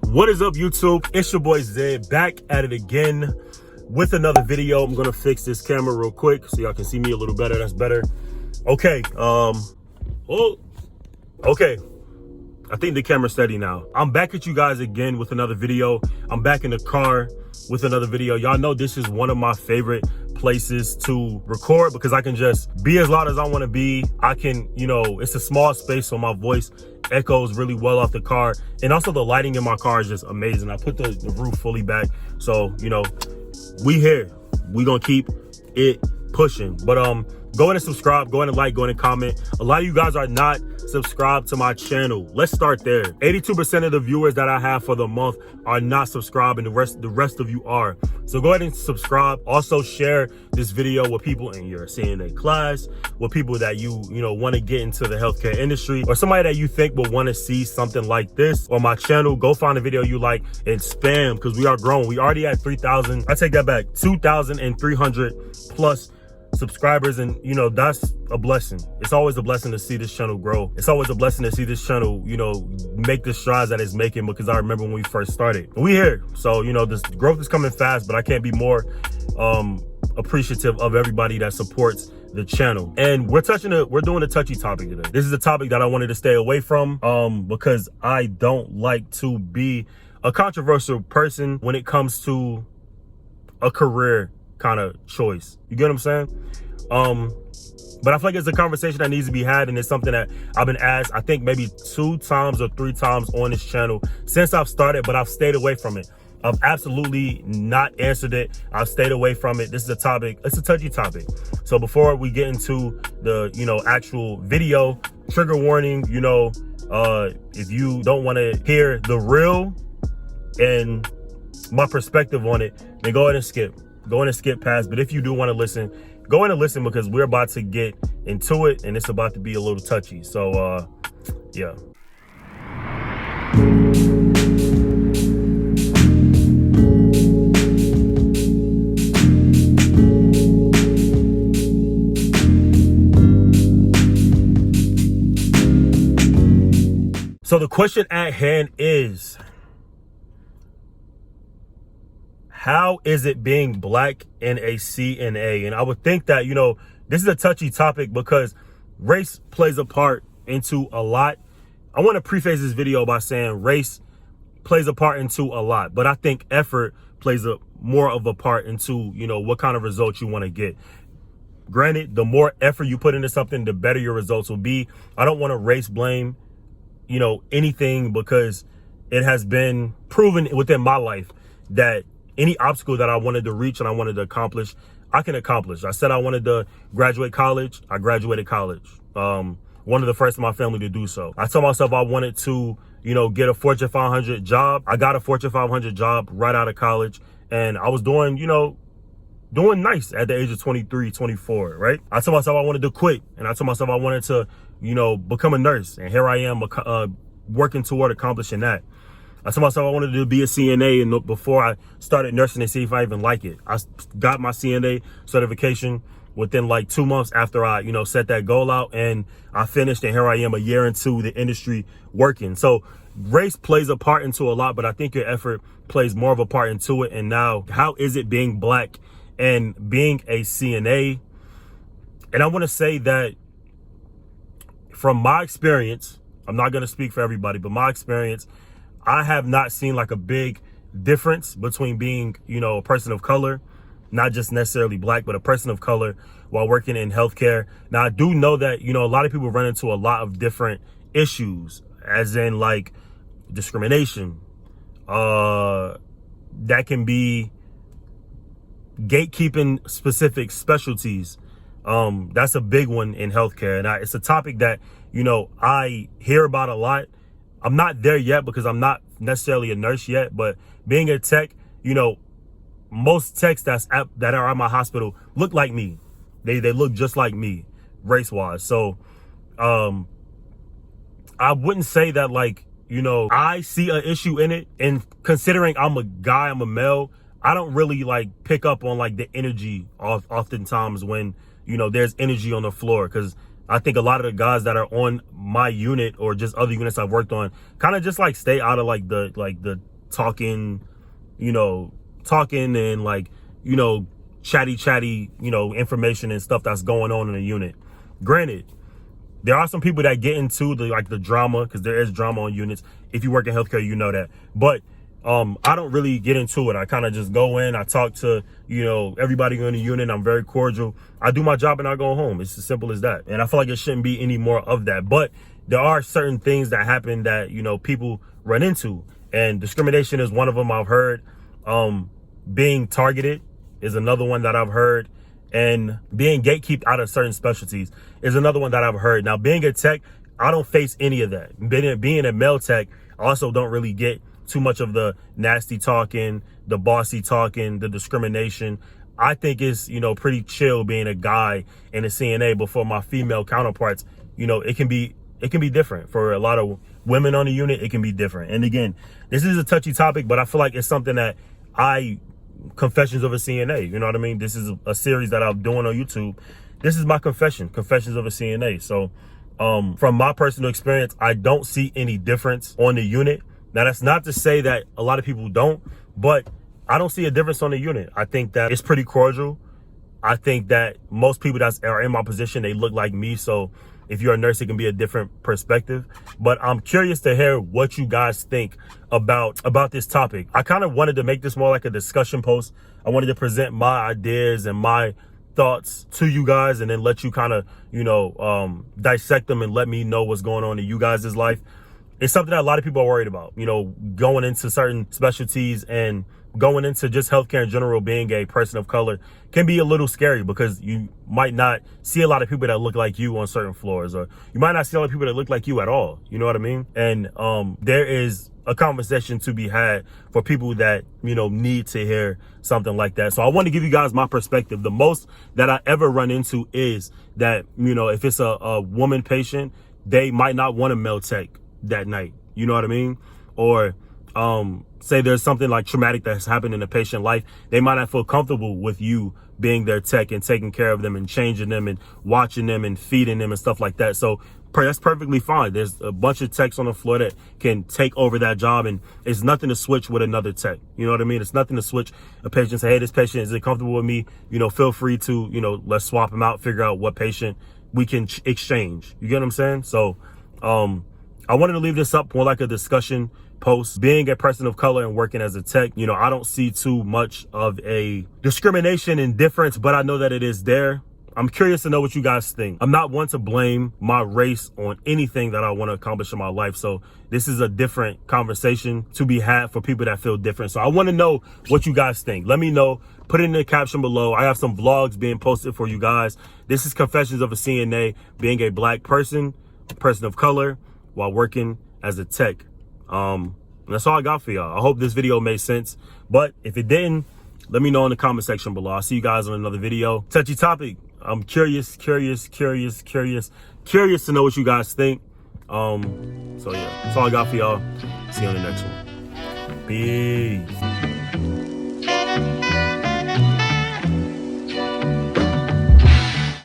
What is up, YouTube? It's your boy Zed, back at it again with another video. I'm gonna fix this camera real quick so y'all can see me a little better. That's better. Okay. Okay. I think the camera's steady now. I'm back at you guys again with another video. I'm back in the car with another video. Y'all know this is one of my favorite places to record because I can just be as loud as I want to be. I can, it's a small space, so my voice echoes really well off the car. And also the lighting in my car is just amazing. I put the roof fully back. So, we here. We gonna keep it pushing. But go ahead and subscribe, go ahead and like, go ahead and comment. A lot of you guys are not subscribed to my channel. Let's start there. 82% of the viewers that I have for the month are not subscribed, and the rest of you are. So go ahead and subscribe. Also share this video with people in your CNA class, with people that you want to get into the healthcare industry, or somebody that you think will want to see something like this on my channel. Go find a video you like and spam, because we are growing. We already at 3,000. I take that back, 2,300 plus subscribers, and that's a blessing. It's always a blessing to see this channel grow. It's always a blessing to see this channel make the strides that it's making, because I remember when we first started. We here, so this growth is coming fast, but I can't be more appreciative of everybody that supports the channel. And we're doing a touchy topic today. This is a topic that I wanted to stay away from because I don't like to be a controversial person when it comes to a career kind of choice. You get what I'm saying? But I feel like it's a conversation that needs to be had, and it's something that I've been asked, I think maybe 2 times or 3 times on this channel since I've started, but I've stayed away from it. I've absolutely not answered it. I've stayed away from it. This is a topic, it's a touchy topic. So before we get into the, actual video, trigger warning, if you don't want to hear the real and my perspective on it, then go ahead and skip. Go ahead and skip past. But if you do want to listen, go ahead and listen, because we're about to get into it and it's about to be a little touchy. So, yeah. So the question at hand is, how is it being black in a CNA? And I would think that, this is a touchy topic because race plays a part into a lot. I want to preface this video by saying race plays a part into a lot, but I think effort plays more of a part into, what kind of results you want to get. Granted, the more effort you put into something, the better your results will be. I don't want to race blame, anything, because it has been proven within my life that any obstacle that I wanted to reach and I wanted to accomplish, I can accomplish. I said I wanted to graduate college. I graduated college. One of the first in my family to do so. I told myself I wanted to, get a Fortune 500 job. I got a Fortune 500 job right out of college, and I was doing nice at the age of 23, 24, right? I told myself I wanted to quit, and I told myself I wanted to, become a nurse. And here I am working toward accomplishing that. I told myself I wanted to be a CNA, and before I started nursing to see if I even like it. I got my CNA certification within like 2 months after I, set that goal out, and I finished, and here I am a year into the industry working. So race plays a part into a lot, but I think your effort plays more of a part into it. And now, how is it being black and being a CNA? And I want to say that from my experience, I'm not going to speak for everybody, but my experience, I have not seen like a big difference between being, a person of color, not just necessarily black, but a person of color while working in healthcare. Now, I do know that, a lot of people run into a lot of different issues, as in like discrimination. That can be gatekeeping specific specialties. That's a big one in healthcare. And it's a topic that, I hear about a lot. I'm not there yet because I'm not necessarily a nurse yet, but being a tech, most techs that are at my hospital look like me. They look just like me, race-wise. So I wouldn't say that I see an issue in it. And considering I'm a guy, I'm a male, I don't really pick up on the energy oftentimes when, there's energy on the floor, because I think a lot of the guys that are on my unit or just other units I've worked on kind of just stay out of the talking and like, chatty, information and stuff that's going on in the unit. Granted, there are some people that get into the drama, because there is drama on units. If you work in healthcare, you know that. But I don't really get into it. I kind of just go in, I talk to, everybody in the unit. I'm very cordial. I do my job and I go home. It's as simple as that. And I feel like it shouldn't be any more of that. But there are certain things that happen that, people run into. And discrimination is one of them I've heard. Being targeted is another one that I've heard. And being gatekept out of certain specialties is another one that I've heard. Now, being a tech, I don't face any of that. Being a male tech, I also don't really get too much of the nasty talking, the bossy talking, the discrimination. I think it's, pretty chill being a guy in a CNA, but for my female counterparts, it can be different. For a lot of women on the unit, it can be different. And again, this is a touchy topic, but I feel like it's something that Confessions of a CNA, you know what I mean? This is a series that I'm doing on YouTube. This is my Confessions of a CNA. So from my personal experience, I don't see any difference on the unit. Now, that's not to say that a lot of people don't, but I don't see a difference on the unit. I think that it's pretty cordial. I think that most people that are in my position, they look like me. So if you're a nurse, it can be a different perspective. But I'm curious to hear what you guys think about this topic. I kind of wanted to make this more like a discussion post. I wanted to present my ideas and my thoughts to you guys, and then let you kind of, dissect them and let me know what's going on in you guys' life. It's something that a lot of people are worried about, going into certain specialties and going into just healthcare in general. Being a person of color can be a little scary, because you might not see a lot of people that look like you on certain floors, or you might not see a lot of people that look like you at all. You know what I mean? And there is a conversation to be had for people that, need to hear something like that. So I want to give you guys my perspective. The most that I ever run into is that, if it's a woman patient, they might not want a male tech that night. You know what I mean? Or say there's something like traumatic that's happened in a patient life, they might not feel comfortable with you being their tech and taking care of them and changing them and watching them and feeding them and stuff like that. So that's perfectly fine. There's a bunch of techs on the floor that can take over that job, and it's nothing to switch with another tech. You know what I mean? It's nothing to switch a patient and say, hey, this patient isn't comfortable with me. Feel free to, let's swap them out, figure out what patient we can exchange. You get what I'm saying? So I wanted to leave this up more like a discussion post. Being a person of color and working as a tech, I don't see too much of a discrimination and difference, but I know that it is there. I'm curious to know what you guys think. I'm not one to blame my race on anything that I want to accomplish in my life. So this is a different conversation to be had for people that feel different. So I want to know what you guys think. Let me know. Put it in the caption below. I have some vlogs being posted for you guys. This is Confessions of a CNA, being a black person of color, while working as a tech. That's all I got for y'all. I hope this video made sense, but if it didn't, let me know in the comment section below. I'll see you guys on another video. Touchy topic. I'm curious to know what you guys think. So yeah, that's all I got for y'all. See you on the next one. Peace.